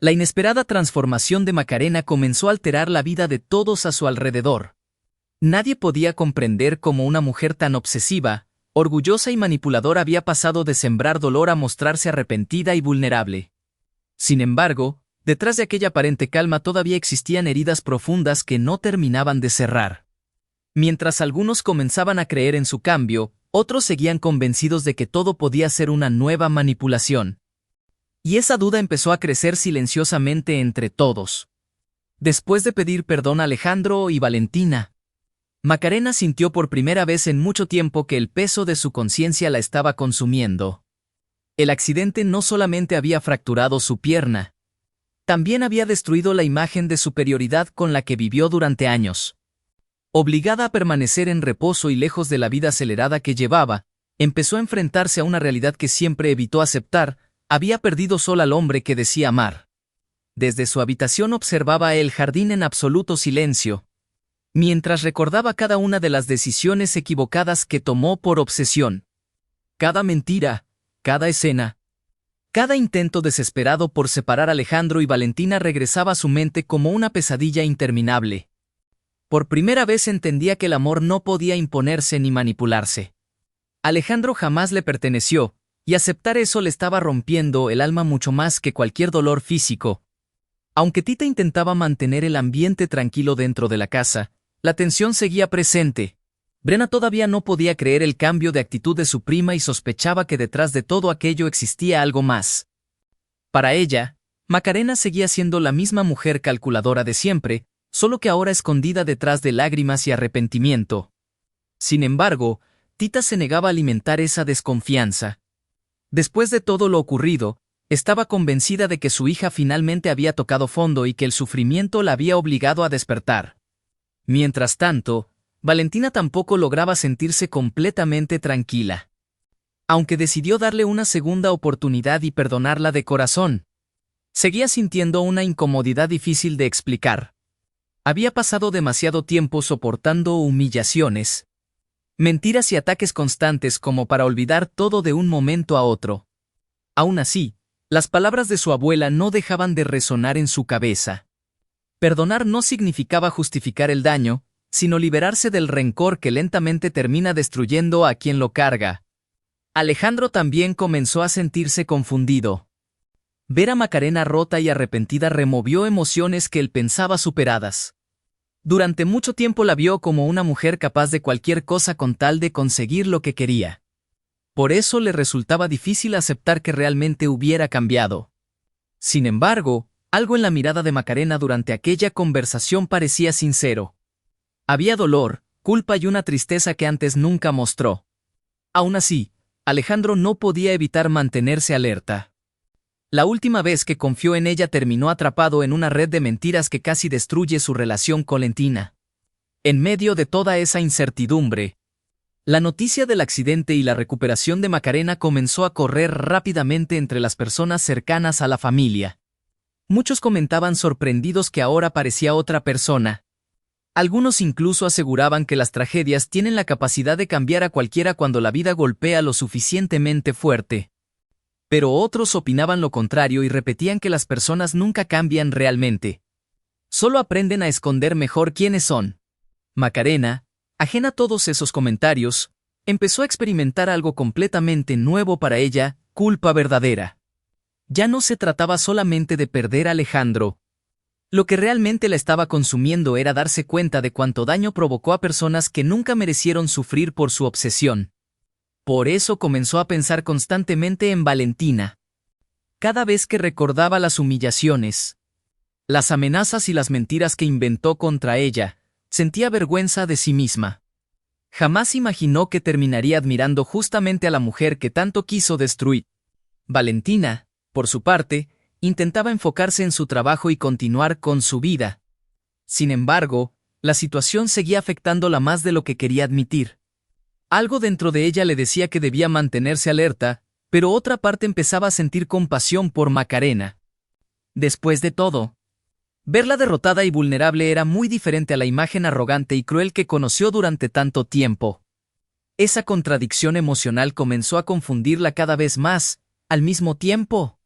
La inesperada transformación de Macarena comenzó a alterar la vida de todos a su alrededor. Nadie podía comprender cómo una mujer tan obsesiva, orgullosa y manipuladora había pasado de sembrar dolor a mostrarse arrepentida y vulnerable. Sin embargo, detrás de aquella aparente calma todavía existían heridas profundas que no terminaban de cerrar. Mientras algunos comenzaban a creer en su cambio, otros seguían convencidos de que todo podía ser una nueva manipulación. Y esa duda empezó a crecer silenciosamente entre todos. Después de pedir perdón a Alejandro y Valentina, Macarena sintió por primera vez en mucho tiempo que el peso de su conciencia la estaba consumiendo. El accidente no solamente había fracturado su pierna, también había destruido la imagen de superioridad con la que vivió durante años. Obligada a permanecer en reposo y lejos de la vida acelerada que llevaba, empezó a enfrentarse a una realidad que siempre evitó aceptar. Había perdido sola al hombre que decía amar. Desde su habitación observaba el jardín en absoluto silencio, mientras recordaba cada una de las decisiones equivocadas que tomó por obsesión. Cada mentira, cada escena, cada intento desesperado por separar a Alejandro y Valentina regresaba a su mente como una pesadilla interminable. Por primera vez entendía que el amor no podía imponerse ni manipularse. Alejandro jamás le perteneció, y aceptar eso le estaba rompiendo el alma mucho más que cualquier dolor físico. Aunque Tita intentaba mantener el ambiente tranquilo dentro de la casa, la tensión seguía presente. Brenna todavía no podía creer el cambio de actitud de su prima y sospechaba que detrás de todo aquello existía algo más. Para ella, Macarena seguía siendo la misma mujer calculadora de siempre, solo que ahora escondida detrás de lágrimas y arrepentimiento. Sin embargo, Tita se negaba a alimentar esa desconfianza. Después de todo lo ocurrido, estaba convencida de que su hija finalmente había tocado fondo y que el sufrimiento la había obligado a despertar. Mientras tanto, Valentina tampoco lograba sentirse completamente tranquila. Aunque decidió darle una segunda oportunidad y perdonarla de corazón, seguía sintiendo una incomodidad difícil de explicar. Había pasado demasiado tiempo soportando humillaciones, mentiras y ataques constantes como para olvidar todo de un momento a otro. Aún así, las palabras de su abuela no dejaban de resonar en su cabeza. Perdonar no significaba justificar el daño, sino liberarse del rencor que lentamente termina destruyendo a quien lo carga. Alejandro también comenzó a sentirse confundido. Ver a Macarena rota y arrepentida removió emociones que él pensaba superadas. Durante mucho tiempo la vio como una mujer capaz de cualquier cosa con tal de conseguir lo que quería. Por eso le resultaba difícil aceptar que realmente hubiera cambiado. Sin embargo, algo en la mirada de Macarena durante aquella conversación parecía sincero. Había dolor, culpa y una tristeza que antes nunca mostró. Aún así, Alejandro no podía evitar mantenerse alerta. La última vez que confió en ella terminó atrapado en una red de mentiras que casi destruye su relación con Valentina. En medio de toda esa incertidumbre, la noticia del accidente y la recuperación de Macarena comenzó a correr rápidamente entre las personas cercanas a la familia. Muchos comentaban sorprendidos que ahora parecía otra persona. Algunos incluso aseguraban que las tragedias tienen la capacidad de cambiar a cualquiera cuando la vida golpea lo suficientemente fuerte. Pero otros opinaban lo contrario y repetían que las personas nunca cambian realmente. Solo aprenden a esconder mejor quiénes son. Macarena, ajena a todos esos comentarios, empezó a experimentar algo completamente nuevo para ella, culpa verdadera. Ya no se trataba solamente de perder a Alejandro. Lo que realmente la estaba consumiendo era darse cuenta de cuánto daño provocó a personas que nunca merecieron sufrir por su obsesión. Por eso comenzó a pensar constantemente en Valentina. Cada vez que recordaba las humillaciones, las amenazas y las mentiras que inventó contra ella, sentía vergüenza de sí misma. Jamás imaginó que terminaría admirando justamente a la mujer que tanto quiso destruir. Valentina, por su parte, intentaba enfocarse en su trabajo y continuar con su vida. Sin embargo, la situación seguía afectándola más de lo que quería admitir. Algo dentro de ella le decía que debía mantenerse alerta, pero otra parte empezaba a sentir compasión por Macarena. Después de todo, verla derrotada y vulnerable era muy diferente a la imagen arrogante y cruel que conoció durante tanto tiempo. Esa contradicción emocional comenzó a confundirla cada vez más. Al mismo tiempo,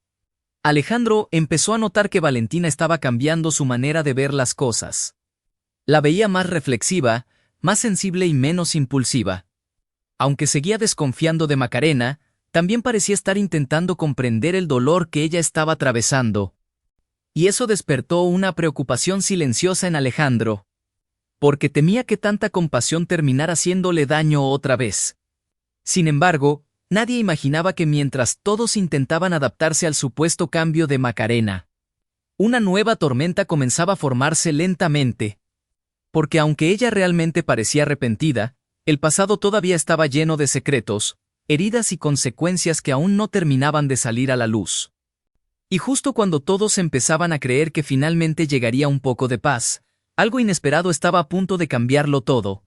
Alejandro empezó a notar que Valentina estaba cambiando su manera de ver las cosas. La veía más reflexiva, más sensible y menos impulsiva. Aunque seguía desconfiando de Macarena, también parecía estar intentando comprender el dolor que ella estaba atravesando. Y eso despertó una preocupación silenciosa en Alejandro, porque temía que tanta compasión terminara haciéndole daño otra vez. Sin embargo, nadie imaginaba que mientras todos intentaban adaptarse al supuesto cambio de Macarena, una nueva tormenta comenzaba a formarse lentamente. Porque aunque ella realmente parecía arrepentida, el pasado todavía estaba lleno de secretos, heridas y consecuencias que aún no terminaban de salir a la luz. Y justo cuando todos empezaban a creer que finalmente llegaría un poco de paz, algo inesperado estaba a punto de cambiarlo todo.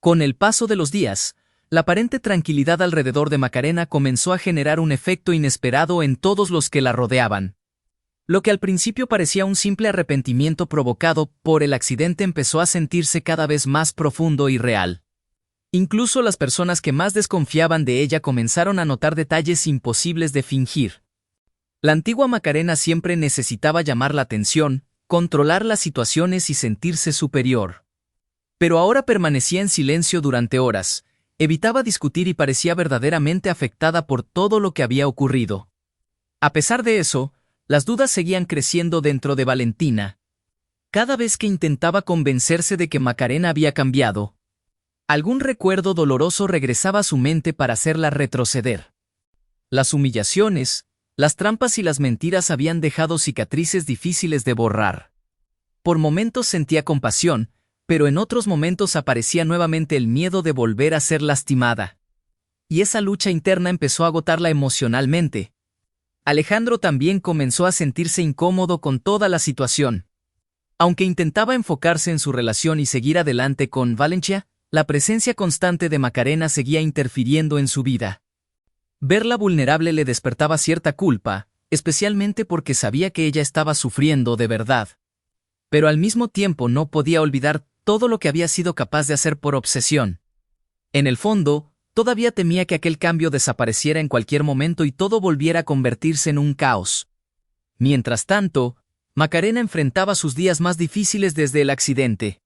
Con el paso de los días, la aparente tranquilidad alrededor de Macarena comenzó a generar un efecto inesperado en todos los que la rodeaban. Lo que al principio parecía un simple arrepentimiento provocado por el accidente empezó a sentirse cada vez más profundo y real. Incluso las personas que más desconfiaban de ella comenzaron a notar detalles imposibles de fingir. La antigua Macarena siempre necesitaba llamar la atención, controlar las situaciones y sentirse superior. Pero ahora permanecía en silencio durante horas, evitaba discutir y parecía verdaderamente afectada por todo lo que había ocurrido. A pesar de eso, las dudas seguían creciendo dentro de Valentina. Cada vez que intentaba convencerse de que Macarena había cambiado, algún recuerdo doloroso regresaba a su mente para hacerla retroceder. Las humillaciones, las trampas y las mentiras habían dejado cicatrices difíciles de borrar. Por momentos sentía compasión, pero en otros momentos aparecía nuevamente el miedo de volver a ser lastimada. Y esa lucha interna empezó a agotarla emocionalmente. Alejandro también comenzó a sentirse incómodo con toda la situación. Aunque intentaba enfocarse en su relación y seguir adelante con Valentina, la presencia constante de Macarena seguía interfiriendo en su vida. Verla vulnerable le despertaba cierta culpa, especialmente porque sabía que ella estaba sufriendo de verdad. Pero al mismo tiempo no podía olvidar todo lo que había sido capaz de hacer por obsesión. En el fondo, todavía temía que aquel cambio desapareciera en cualquier momento y todo volviera a convertirse en un caos. Mientras tanto, Macarena enfrentaba sus días más difíciles desde el accidente.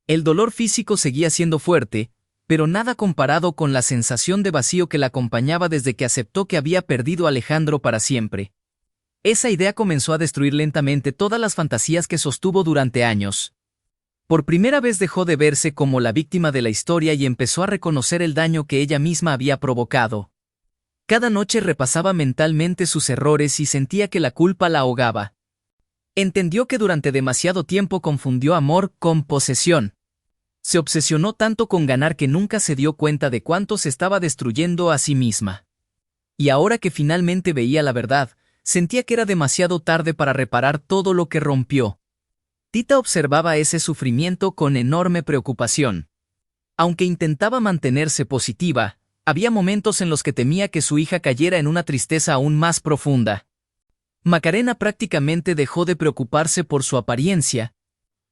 El dolor físico seguía siendo fuerte, pero nada comparado con la sensación de vacío que la acompañaba desde que aceptó que había perdido a Alejandro para siempre. Esa idea comenzó a destruir lentamente todas las fantasías que sostuvo durante años. Por primera vez dejó de verse como la víctima de la historia y empezó a reconocer el daño que ella misma había provocado. Cada noche repasaba mentalmente sus errores y sentía que la culpa la ahogaba. Entendió que durante demasiado tiempo confundió amor con posesión. Se obsesionó tanto con ganar que nunca se dio cuenta de cuánto se estaba destruyendo a sí misma. Y ahora que finalmente veía la verdad, sentía que era demasiado tarde para reparar todo lo que rompió. Tita observaba ese sufrimiento con enorme preocupación. Aunque intentaba mantenerse positiva, había momentos en los que temía que su hija cayera en una tristeza aún más profunda. Macarena prácticamente dejó de preocuparse por su apariencia.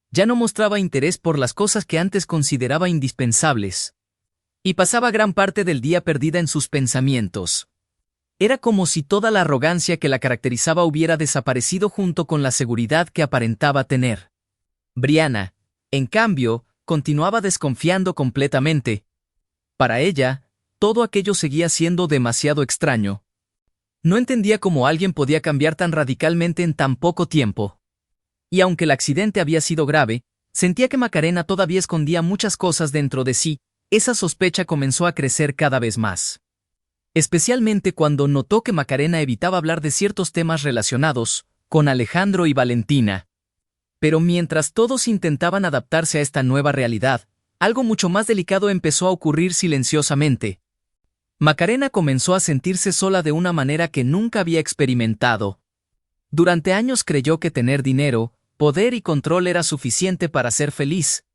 Ya no mostraba interés por las cosas que antes consideraba indispensables. Y pasaba gran parte del día perdida en sus pensamientos. Era como si toda la arrogancia que la caracterizaba hubiera desaparecido junto con la seguridad que aparentaba tener. Brianna, en cambio, continuaba desconfiando completamente. Para ella, todo aquello seguía siendo demasiado extraño. No entendía cómo alguien podía cambiar tan radicalmente en tan poco tiempo. Y aunque el accidente había sido grave, sentía que Macarena todavía escondía muchas cosas dentro de sí. Esa sospecha comenzó a crecer cada vez más. Especialmente cuando notó que Macarena evitaba hablar de ciertos temas relacionados con Alejandro y Valentina. Pero mientras todos intentaban adaptarse a esta nueva realidad, algo mucho más delicado empezó a ocurrir silenciosamente. Macarena comenzó a sentirse sola de una manera que nunca había experimentado. Durante años creyó que tener dinero, poder y control era suficiente para ser feliz.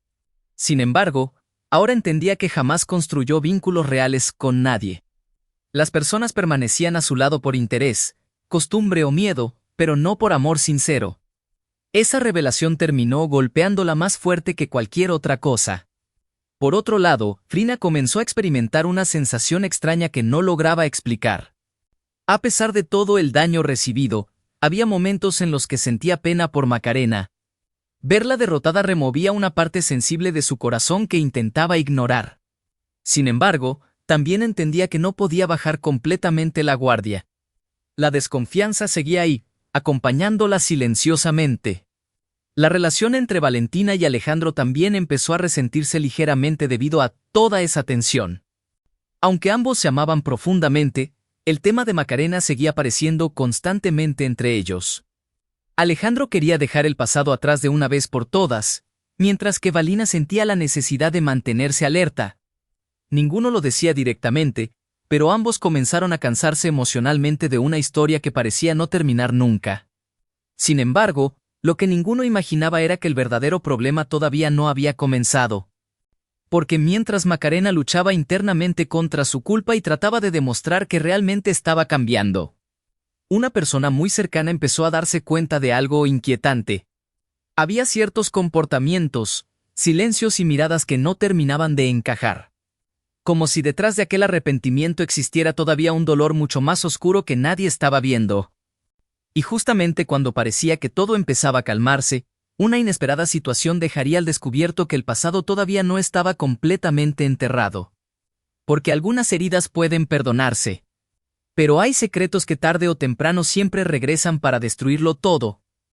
Sin embargo, ahora entendía que jamás construyó vínculos reales con nadie. Las personas permanecían a su lado por interés, costumbre o miedo, pero no por amor sincero. Esa revelación terminó golpeándola más fuerte que cualquier otra cosa. Por otro lado, Frina comenzó a experimentar una sensación extraña que no lograba explicar. A pesar de todo el daño recibido, Había momentos en los que sentía pena por Macarena. Verla derrotada removía una parte sensible de su corazón que intentaba ignorar. Sin embargo, también entendía que no podía bajar completamente la guardia. La desconfianza seguía ahí, acompañándola silenciosamente. La relación entre Valentina y Alejandro también empezó a resentirse ligeramente debido a toda esa tensión. Aunque ambos se amaban profundamente, el tema de Macarena seguía apareciendo constantemente entre ellos. Alejandro quería dejar el pasado atrás de una vez por todas, mientras que Valina sentía la necesidad de mantenerse alerta. Ninguno lo decía directamente, pero ambos comenzaron a cansarse emocionalmente de una historia que parecía no terminar nunca. Sin embargo, lo que ninguno imaginaba era que el verdadero problema todavía no había comenzado. Porque mientras Macarena luchaba internamente contra su culpa y trataba de demostrar que realmente estaba cambiando, una persona muy cercana empezó a darse cuenta de algo inquietante. Había ciertos comportamientos, silencios y miradas que no terminaban de encajar. Como si detrás de aquel arrepentimiento existiera todavía un dolor mucho más oscuro que nadie estaba viendo. Y justamente cuando parecía que todo empezaba a calmarse, una inesperada situación dejaría al descubierto que el pasado todavía no estaba completamente enterrado. Porque algunas heridas pueden perdonarse. Pero hay secretos que tarde o temprano siempre regresan para destruirlo todo,